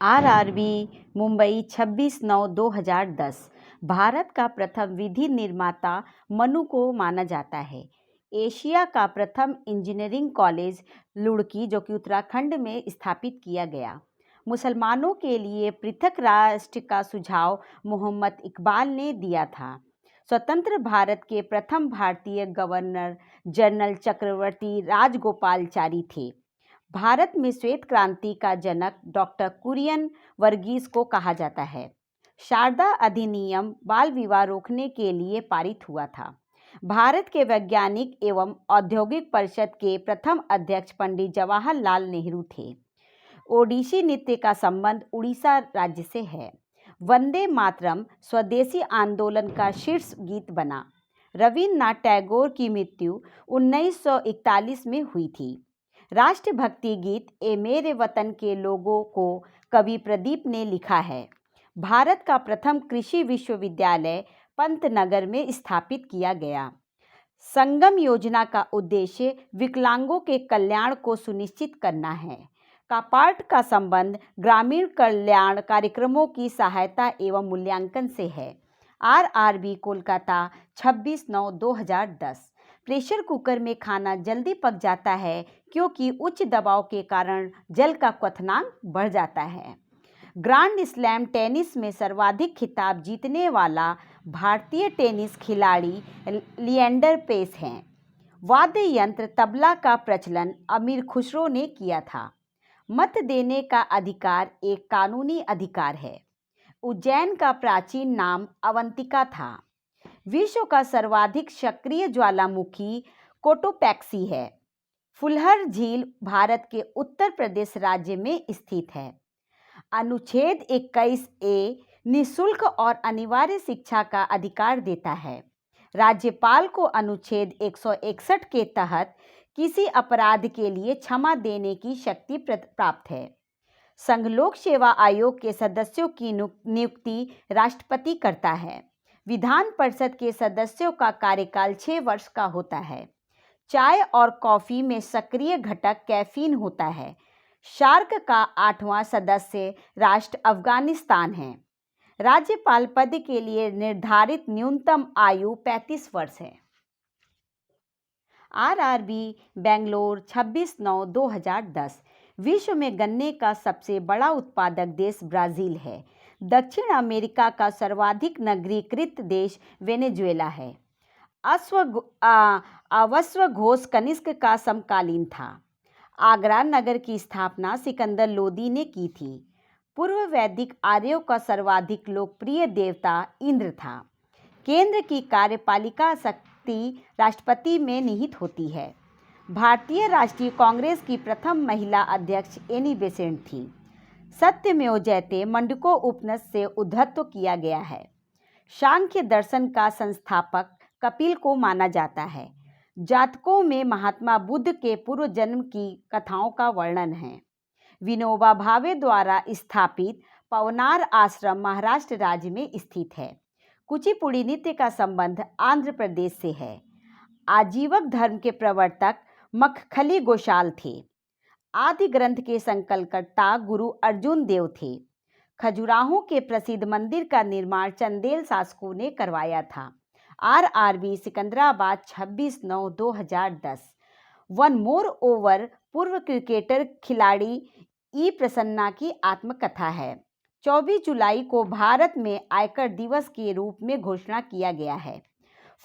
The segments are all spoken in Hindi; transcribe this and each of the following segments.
आरआरबी मुंबई 26/9/2010 भारत का प्रथम विधि निर्माता मनु को माना जाता है। एशिया का प्रथम इंजीनियरिंग कॉलेज लुड़की जो कि उत्तराखंड में स्थापित किया गया। मुसलमानों के लिए पृथक राष्ट्र का सुझाव मोहम्मद इकबाल ने दिया था। स्वतंत्र भारत के प्रथम भारतीय गवर्नर जनरल चक्रवर्ती राजगोपालचारी थे। भारत में श्वेत क्रांति का जनक डॉक्टर कुरियन वर्गीस को कहा जाता है। शारदा अधिनियम बाल विवाह रोकने के लिए पारित हुआ था। भारत के वैज्ञानिक एवं औद्योगिक परिषद के प्रथम अध्यक्ष पंडित जवाहरलाल नेहरू थे। ओडिसी नृत्य का संबंध उड़ीसा राज्य से है। वंदे मातरम स्वदेशी आंदोलन का शीर्ष गीत बना। रविन्द्रनाथ टैगोर की मृत्यु 1941 में हुई थी। राष्ट्रभक्ति गीत ए मेरे वतन के लोगों को कवि प्रदीप ने लिखा है। भारत का प्रथम कृषि विश्वविद्यालय पंतनगर में स्थापित किया गया। संगम योजना का उद्देश्य विकलांगों के कल्याण को सुनिश्चित करना है। कापार्ट का संबंध ग्रामीण कल्याण कार्यक्रमों की सहायता एवं मूल्यांकन से है। आरआरबी कोलकाता 26/9/2010 प्रेशर कुकर में खाना जल्दी पक जाता है क्योंकि उच्च दबाव के कारण जल का क्वथनांक बढ़ जाता है। ग्रैंड स्लैम टेनिस में सर्वाधिक खिताब जीतने वाला भारतीय टेनिस खिलाड़ी लिएंडर पेस हैं। वाद्य यंत्र तबला का प्रचलन अमीर खुसरो ने किया था। मत देने का अधिकार एक कानूनी अधिकार है। उज्जैन का प्राचीन नाम अवंतिका था। विश्व का सर्वाधिक सक्रिय ज्वालामुखी कोटोपैक्सी है। फुलहर झील भारत के उत्तर प्रदेश राज्य में स्थित है। अनुच्छेद 21A निःशुल्क और अनिवार्य शिक्षा का अधिकार देता है। राज्यपाल को अनुच्छेद 161 के तहत किसी अपराध के लिए क्षमा देने की शक्ति प्राप्त है। संघ लोक सेवा आयोग के सदस्यों की नियुक्ति राष्ट्रपति करता है। विधान परिषद के सदस्यों का कार्यकाल 6 वर्ष का होता है। चाय और कॉफ़ी में सक्रिय घटक कैफीन होता है। सार्क का 8वां सदस्य राष्ट्र अफगानिस्तान है। राज्यपाल पद के लिए निर्धारित न्यूनतम आयु 35 वर्ष है। आरआरबी बेंगलोर 26/9/2010 विश्व में गन्ने का सबसे बड़ा उत्पादक देश ब्राज़ील है। दक्षिण अमेरिका का सर्वाधिक नगरीकृत देश वेनेजुएला है। अश्व घोष कनिष्क का समकालीन था। आगरा नगर की स्थापना सिकंदर लोदी ने की थी। पूर्व वैदिक आर्यों का सर्वाधिक लोकप्रिय देवता इंद्र था। केंद्र की कार्यपालिका शक्ति राष्ट्रपति में निहित होती है। भारतीय राष्ट्रीय कांग्रेस की प्रथम महिला अध्यक्ष एनी बेसेंट थी। सत्यमेव जयते मंडको उपनिषद से उद्धृत किया गया है। सांख्य दर्शन का संस्थापक कपिल को माना जाता है। जातकों में महात्मा बुद्ध के पूर्व जन्म की कथाओं का वर्णन है। विनोबा भावे द्वारा स्थापित पवनार आश्रम महाराष्ट्र राज्य में स्थित है। कुचिपुड़ी नृत्य का संबंध आंध्र प्रदेश से है। आजीवक धर्म के प्रवर्तक मखखली गोशाल थे। आदि ग्रंथ के संकलनकर्ता गुरु अर्जुन देव थे। खजुराहो के प्रसिद्ध मंदिर का निर्माण चंदेल शासकों ने करवाया था। RRB Secunderabad 26/9/2010 one more over पूर्व क्रिकेटर खिलाड़ी ई प्रसन्ना की आत्मकथा है। 24 जुलाई को भारत में आयकर दिवस के रूप में घोषणा किया गया है।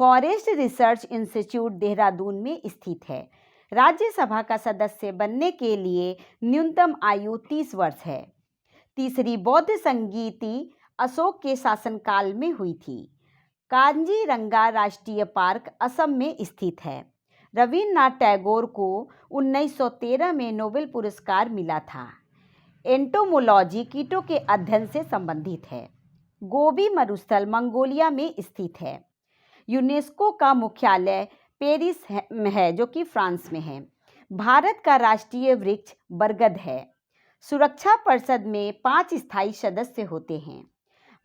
फॉरेस्ट रिसर्च इंस्टीट्यूट देहरादून में स्थित है। राज्यसभा का सदस्य बनने के लिए न्यूनतम आयु 30 वर्ष है। तीसरी बौद्ध संगीति अशोक के शासनकाल में हुई थी। कांजीरंगा राष्ट्रीय पार्क असम में स्थित है। रविन्द्रनाथ टैगोर को 1913 में नोबेल पुरस्कार मिला था। एंटोमोलॉजी कीटों के अध्ययन से संबंधित है। गोबी मरुस्थल मंगोलिया में स्थित है। यूनेस्को का मुख्यालय पेरिस है जो कि फ्रांस में है। भारत का राष्ट्रीय वृक्ष बरगद है। सुरक्षा परिषद में 5 स्थायी सदस्य होते हैं।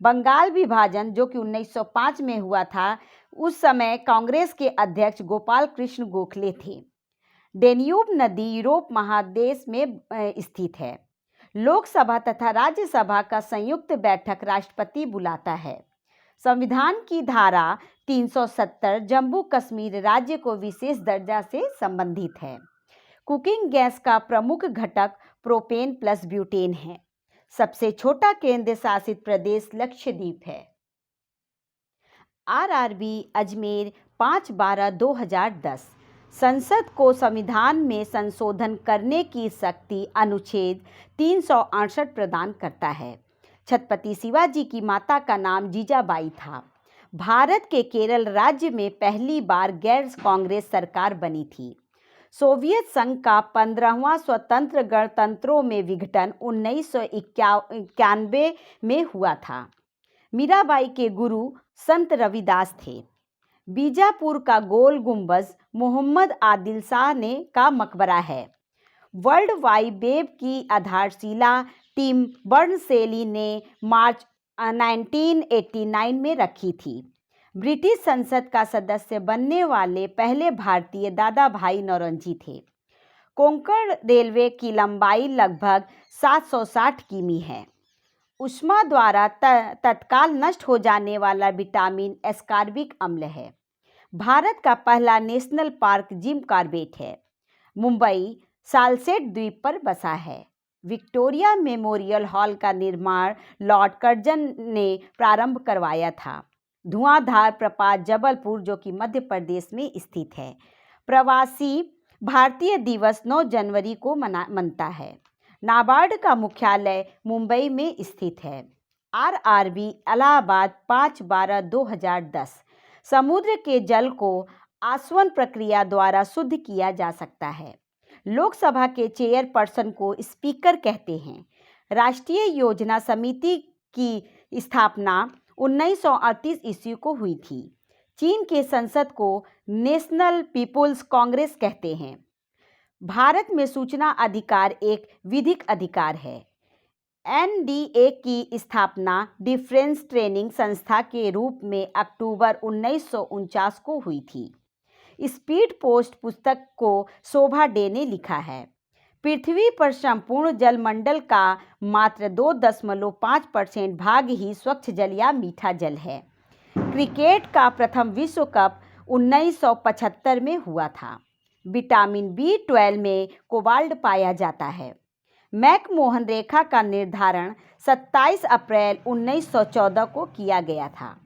बंगाल विभाजन जो कि 1905 में हुआ था, उस समय कांग्रेस के अध्यक्ष गोपाल कृष्ण गोखले थे। डेन्यूब नदी यूरोप महादेश में स्थित है। लोकसभा तथा राज्यसभा का संयुक्त बैठक राष्ट्रपति बुलाता है। संविधान की धारा 370 जम्मू कश्मीर राज्य को विशेष दर्जा से संबंधित है। कुकिंग गैस का प्रमुख घटक प्रोपेन प्लस ब्यूटेन है। सबसे छोटा केंद्र शासित प्रदेश लक्षद्वीप है। आरआरबी अजमेर 5/12/2010 संसद को संविधान में संशोधन करने की शक्ति अनुच्छेद 368 प्रदान करता है। छत्रपति शिवाजी की माता का नाम जीजाबाई था। भारत के केरल राज्य में पहली बार गैर कांग्रेस सरकार बनी थी। सोवियत संघ का 15वां स्वतंत्र गणतंत्रों में विघटन 1991 में हुआ था। मीराबाई के गुरु संत रविदास थे। बीजापुर का गोल गुंबज मोहम्मद आदिल शाह ने का मकबरा है। वर्ल्ड वाइड वेब की आधारशिला टिम बर्नसेली ने मार्च 1989 में रखी थी। ब्रिटिश संसद का सदस्य बनने वाले पहले भारतीय दादा भाई नौरोजी थे। कोंकण रेलवे की लंबाई लगभग 760 किमी है। ऊष्मा द्वारा तत्काल नष्ट हो जाने वाला विटामिन एस्कॉर्बिक अम्ल है। भारत का पहला नेशनल पार्क जिम कॉर्बेट है। मुंबई सालसेट द्वीप पर बसा है। विक्टोरिया मेमोरियल हॉल का निर्माण लॉर्ड कर्जन ने प्रारंभ करवाया था। धुआंधार प्रपात जबलपुर जो कि मध्य प्रदेश में स्थित है। प्रवासी भारतीय दिवस 9 जनवरी को मनता है। नाबार्ड का मुख्यालय मुंबई में स्थित है। आरआरबी इलाहाबाद 5/12/2010 समुद्र के जल को आसवन प्रक्रिया द्वारा शुद्ध किया जा सकता है। लोकसभा के चेयरपर्सन को स्पीकर कहते हैं। राष्ट्रीय योजना समिति की स्थापना 1938 ईस्वी को हुई थी। चीन के संसद को नेशनल पीपुल्स कांग्रेस कहते हैं। भारत में सूचना अधिकार एक विधिक अधिकार है। एनडीए की स्थापना डिफेंस ट्रेनिंग संस्था के रूप में अक्टूबर 1949 को हुई थी। स्पीड पोस्ट पुस्तक को शोभा डे ने लिखा है। पृथ्वी पर संपूर्ण जलमंडल का मात्र 2.5% भाग ही स्वच्छ जल या मीठा जल है। क्रिकेट का प्रथम विश्व कप 1975 में हुआ था। विटामिन B12 में कोबाल्ट पाया जाता है। मैकमोहन रेखा का निर्धारण 27 अप्रैल 1914 को किया गया था।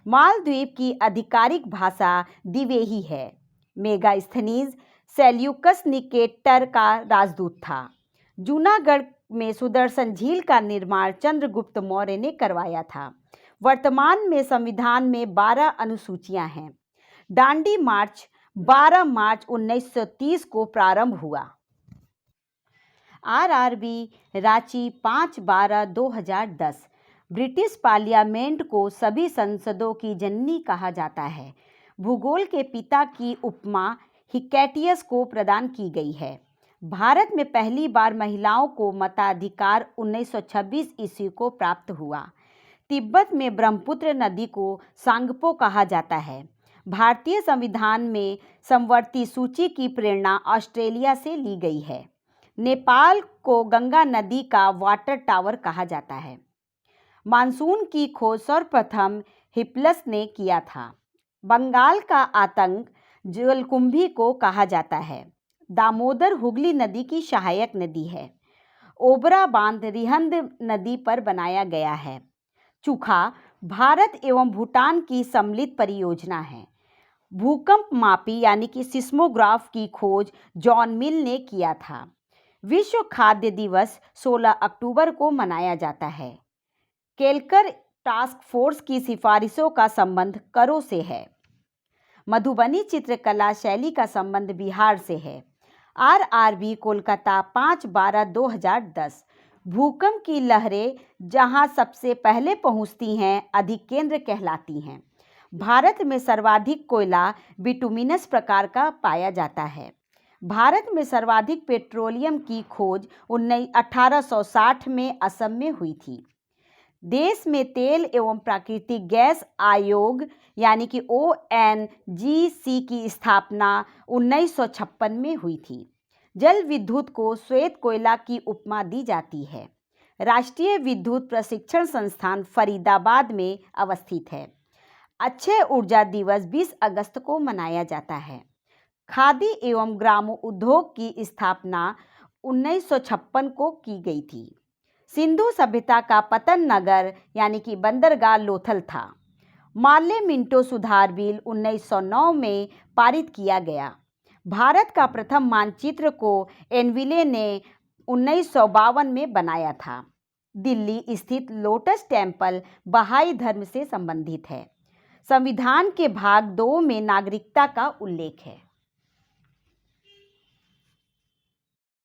मालद्वीप की आधिकारिक भाषा दिवेही है। मेगास्थनीज सेल्यूकस निकेटर का राजदूत था। जूनागढ़ में सुदर्शन झील का निर्माण चंद्रगुप्त मौर्य ने करवाया था। वर्तमान में संविधान में 12 अनुसूचियां हैं। दांडी मार्च 12 मार्च 1930 को प्रारंभ हुआ। आरआरबी रांची 5/12/2010 ब्रिटिश पार्लियामेंट को सभी संसदों की जननी कहा जाता है। भूगोल के पिता की उपमा हिकैटियस को प्रदान की गई है। भारत में पहली बार महिलाओं को मताधिकार 1926 ईस्वी को प्राप्त हुआ। तिब्बत में ब्रह्मपुत्र नदी को सांगपो कहा जाता है। भारतीय संविधान में समवर्ती सूची की प्रेरणा ऑस्ट्रेलिया से ली गई है। नेपाल को गंगा नदी का वाटर टावर कहा जाता है। मानसून की खोज सर्वप्रथम हिप्पलस ने किया था। बंगाल का आतंक जलकुंभी को कहा जाता है। दामोदर हुगली नदी की सहायक नदी है। ओबरा बांध रिहंद नदी पर बनाया गया है। चुखा भारत एवं भूटान की सम्मिलित परियोजना है। भूकंप मापी यानी कि सिस्मोग्राफ की खोज जॉन मिल ने किया था। विश्व खाद्य दिवस 16 अक्टूबर को मनाया जाता है। केलकर टास्क फोर्स की सिफारिशों का संबंध करों से है। मधुबनी चित्रकला शैली का संबंध बिहार से है। आरआरबी कोलकाता 5/12/2010 भूकंप की लहरें जहां सबसे पहले पहुंचती हैं अधिकेंद्र कहलाती हैं। भारत में सर्वाधिक कोयला बिटुमिनस प्रकार का पाया जाता है। भारत में सर्वाधिक पेट्रोलियम की खोज 1860 में असम में हुई थी। देश में तेल एवं प्राकृतिक गैस आयोग यानी कि ONGC की स्थापना 1956 में हुई थी। जल विद्युत को श्वेत कोयला की उपमा दी जाती है। राष्ट्रीय विद्युत प्रशिक्षण संस्थान फरीदाबाद में अवस्थित है। अक्षय ऊर्जा दिवस 20 अगस्त को मनाया जाता है। खादी एवं ग्रामोद्योग की स्थापना 1956 को की गई थी। सिंधु सभ्यता का पतन नगर यानी कि बंदरगाह लोथल था। माले मिंटो सुधार बिल 1909 में पारित किया गया। भारत का प्रथम मानचित्र को एनविले ने 1952 में बनाया था। दिल्ली स्थित लोटस टेम्पल बहाई धर्म से संबंधित है। संविधान के भाग 2 में नागरिकता का उल्लेख है।